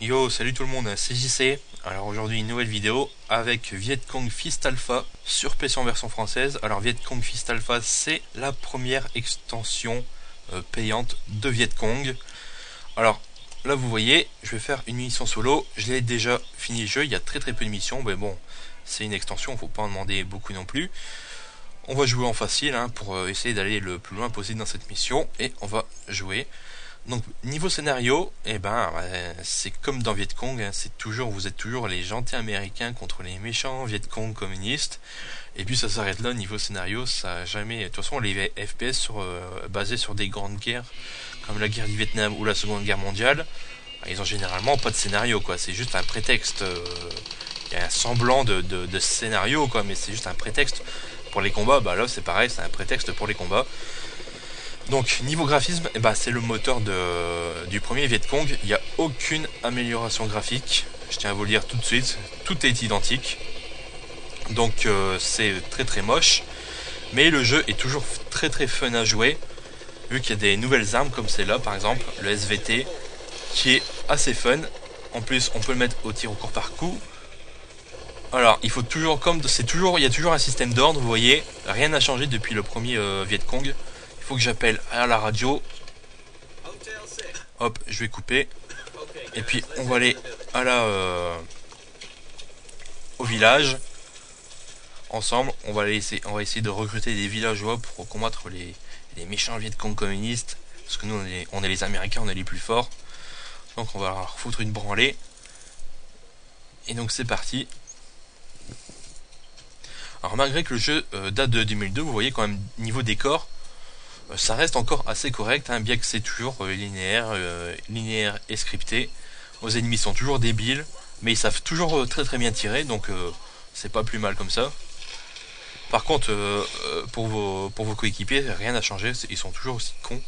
Yo, salut tout le monde, c'est JC. Alors aujourd'hui une nouvelle vidéo avec Vietcong Fist Alpha sur PC en version française. Alors Vietcong Fist Alpha, c'est la première extension payante de Vietcong. Alors là vous voyez, je vais faire une mission solo. Je l'ai déjà fini le jeu, il y a très peu de missions, mais bon, c'est une extension, faut pas en demander beaucoup non plus. On va jouer en facile pour essayer d'aller le plus loin possible dans cette mission et on va jouer. Donc niveau scénario, c'est comme dans Vietcong, c'est toujours, vous êtes toujours les gentils américains contre les méchants Vietcong communistes. Et puis ça s'arrête là niveau scénario, ça a jamais. De toute façon les FPS basés sur des grandes guerres comme la guerre du Vietnam ou la Seconde Guerre mondiale, ils ont généralement pas de scénario quoi. C'est juste un prétexte. Il y a un semblant de scénario quoi, mais c'est juste un prétexte pour les combats. Bah là c'est pareil, c'est un prétexte pour les combats. Donc niveau graphisme, c'est le moteur du premier Vietcong. Il n'y a aucune amélioration graphique. Je tiens à vous le dire tout de suite. Tout est identique. Donc c'est très moche. Mais le jeu est toujours très fun à jouer. Vu qu'il y a des nouvelles armes comme celle-là par exemple, le SVT, qui est assez fun. En plus on peut le mettre au tir au corps par coup. Alors il faut toujours, il y a toujours un système d'ordre, vous voyez, rien n'a changé depuis le premier Vietcong. Il faut que j'appelle à la radio. Hop, je vais couper. Et puis on va aller à au village. Ensemble, on va essayer de recruter des villageois pour combattre les méchants Vietcong communistes. Parce que nous on est les Américains, on est les plus forts. Donc on va leur foutre une branlée. Et donc c'est parti. Alors malgré que le jeu date de 2002, vous voyez quand même niveau décor, ça reste encore assez correct, bien que c'est toujours linéaire et scripté. Vos ennemis sont toujours débiles, mais ils savent toujours très bien tirer, donc c'est pas plus mal comme ça. Par contre, pour vos coéquipiers, rien n'a changé, ils sont toujours aussi cons.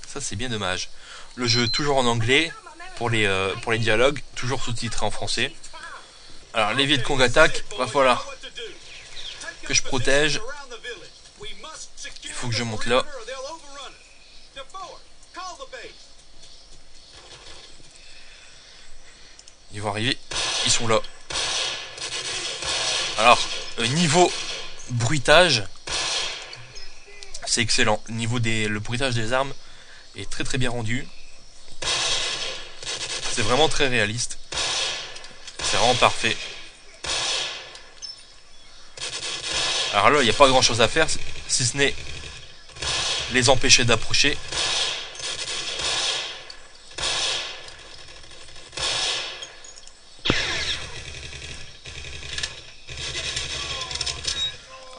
Ça c'est bien dommage. Le jeu toujours en anglais, pour les dialogues, toujours sous-titré en français. Alors les Vietcong attaquent, va falloir que je protège. Il faut que je monte là. Ils vont arriver. Ils sont là. Alors, niveau bruitage, c'est excellent. Le bruitage des armes est très bien rendu. C'est vraiment très réaliste. C'est vraiment parfait. Alors là, il n'y a pas grand chose à faire, si ce n'est les empêcher d'approcher.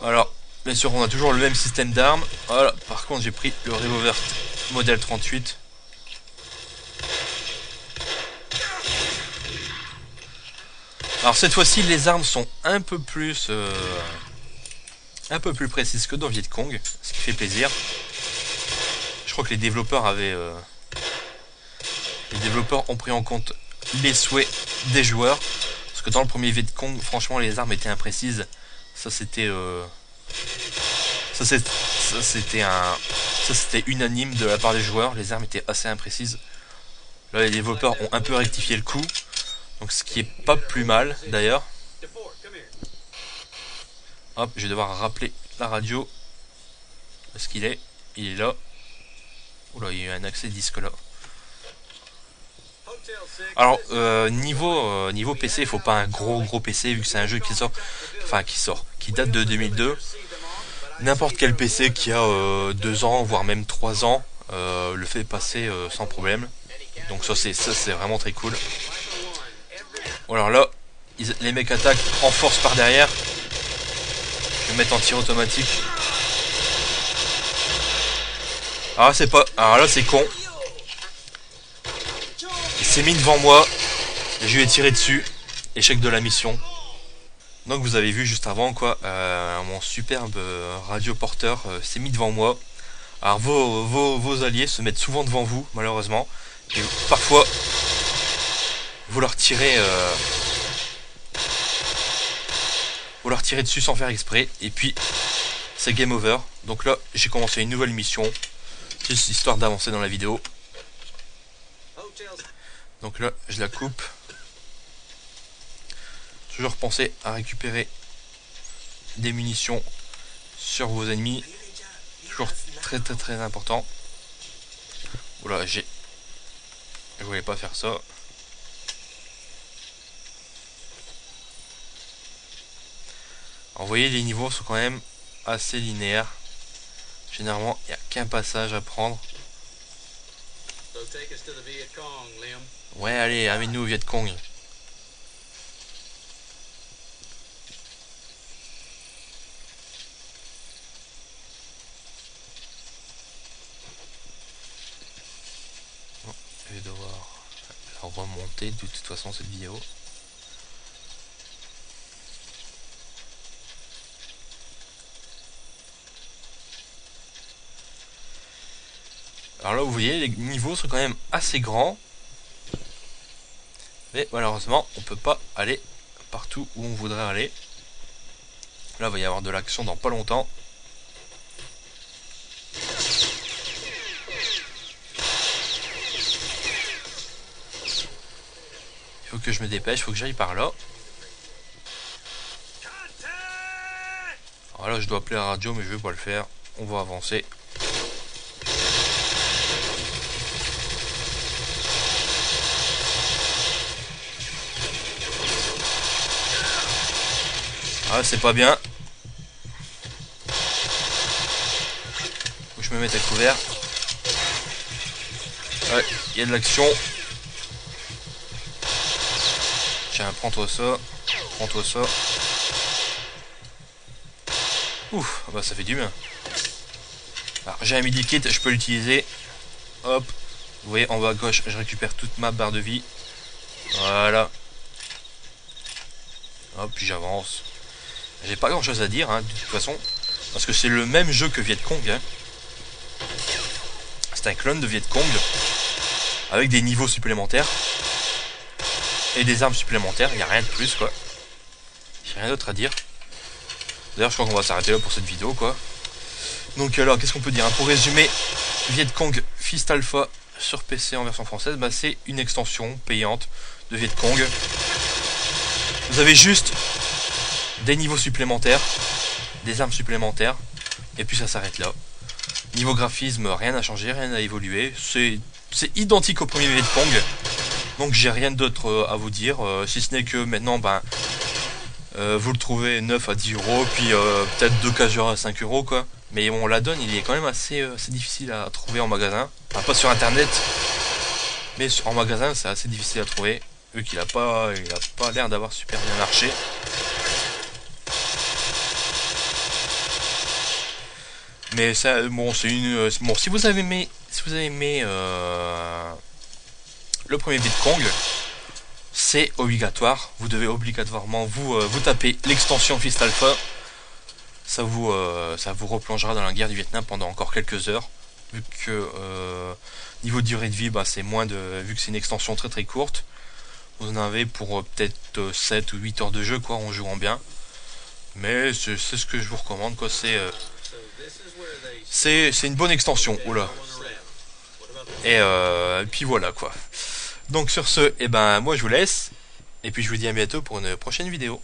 Alors, bien sûr, on a toujours le même système d'armes. Voilà, par contre, j'ai pris le revolver modèle 38. Alors cette fois-ci, les armes sont un peu plus précises que dans Vietcong, ce qui fait plaisir. Je crois que les développeurs ont pris en compte les souhaits des joueurs, parce que dans le premier Vietcong, franchement, les armes étaient imprécises. Ça c'était unanime de la part des joueurs. Les armes étaient assez imprécises. Là, les développeurs ont un peu rectifié le coup, donc ce qui est pas plus mal d'ailleurs. Hop, je vais devoir rappeler la radio. Parce qu'il est. Il est là. Oula, il y a eu un accès disque là. Alors, niveau PC, il faut pas un gros PC vu que c'est un jeu qui date de 2002. N'importe quel PC qui a 2 ans, voire même 3 ans, le fait passer sans problème. Donc ça c'est vraiment très cool. Alors là, les mecs attaquent en force par derrière. Je vais mettre en tir automatique. Alors là c'est con. Il s'est mis devant moi. Je lui ai tiré dessus. Échec de la mission. Donc vous avez vu juste avant quoi, mon superbe radioporteur s'est mis devant moi. Alors vos alliés se mettent souvent devant vous malheureusement. Et parfois vous leur tirez dessus sans faire exprès. Et puis c'est game over. Donc là j'ai commencé une nouvelle mission. Juste histoire d'avancer dans la vidéo. Donc là je la coupe. Toujours pensez à récupérer des munitions sur vos ennemis. Toujours très important. Oula, je voulais pas faire ça. Alors, vous voyez, les niveaux sont quand même assez linéaires. Généralement, il n'y a qu'un passage à prendre. Ouais, allez, amène-nous au Viet Cong. Bon, je vais devoir la remonter de toute façon cette vidéo. Alors là, vous voyez, les niveaux sont quand même assez grands. Mais malheureusement, on peut pas aller partout où on voudrait aller. Là, il va y avoir de l'action dans pas longtemps. Il faut que je me dépêche, il faut que j'aille par là. Alors là, je dois appeler la radio, mais je vais pas le faire. On va avancer. Ah, c'est pas bien. Faut que je me mette à couvert. Ouais, il y a de l'action. Tiens, prends-toi ça. Prends-toi ça. Ouf, bah ça fait du bien. Alors, j'ai un midi-kit, je peux l'utiliser. Hop. Vous voyez, en bas à gauche, je récupère toute ma barre de vie. Voilà. Hop, puis j'avance. J'ai pas grand chose à dire, hein, de toute façon. Parce que c'est le même jeu que Viet Cong. Hein. C'est un clone de Viet Cong. Avec des niveaux supplémentaires. Et des armes supplémentaires. Il n'y a rien de plus, quoi. J'ai rien d'autre à dire. D'ailleurs, je crois qu'on va s'arrêter là pour cette vidéo, quoi. Donc, alors, qu'est-ce qu'on peut dire, hein? Pour résumer, Viet Cong Fist Alpha sur PC en version française, bah, c'est une extension payante de Viet Cong. Vous avez juste des niveaux supplémentaires, des armes supplémentaires, et puis ça s'arrête là. Niveau graphisme, rien n'a changé, rien n'a évolué. C'est identique au premier Viet Cong. Donc j'ai rien d'autre à vous dire, si ce n'est que maintenant, ben, vous le trouvez 9 à 10 euros, puis peut-être 2 caseurs à 5 euros, quoi. Mais bon, la donne, il est quand même assez difficile à trouver en magasin. Enfin, pas sur internet, mais en magasin, c'est assez difficile à trouver. Vu qu'il a pas l'air d'avoir super bien marché. Mais ça, bon, c'est une. Bon, si vous avez aimé le premier Viet Cong, c'est obligatoire. Vous devez obligatoirement vous taper l'extension Fist Alpha. Ça vous replongera dans la guerre du Vietnam pendant encore quelques heures. Vu que niveau de durée de vie, bah, c'est moins de. Vu que c'est une extension très courte. Vous en avez pour peut-être 7 ou 8 heures de jeu, quoi, en jouant bien. Mais c'est ce que je vous recommande, quoi. C'est une bonne extension. Oula. Et puis voilà, quoi. Donc sur ce, et ben moi je vous laisse. Et puis je vous dis à bientôt pour une prochaine vidéo.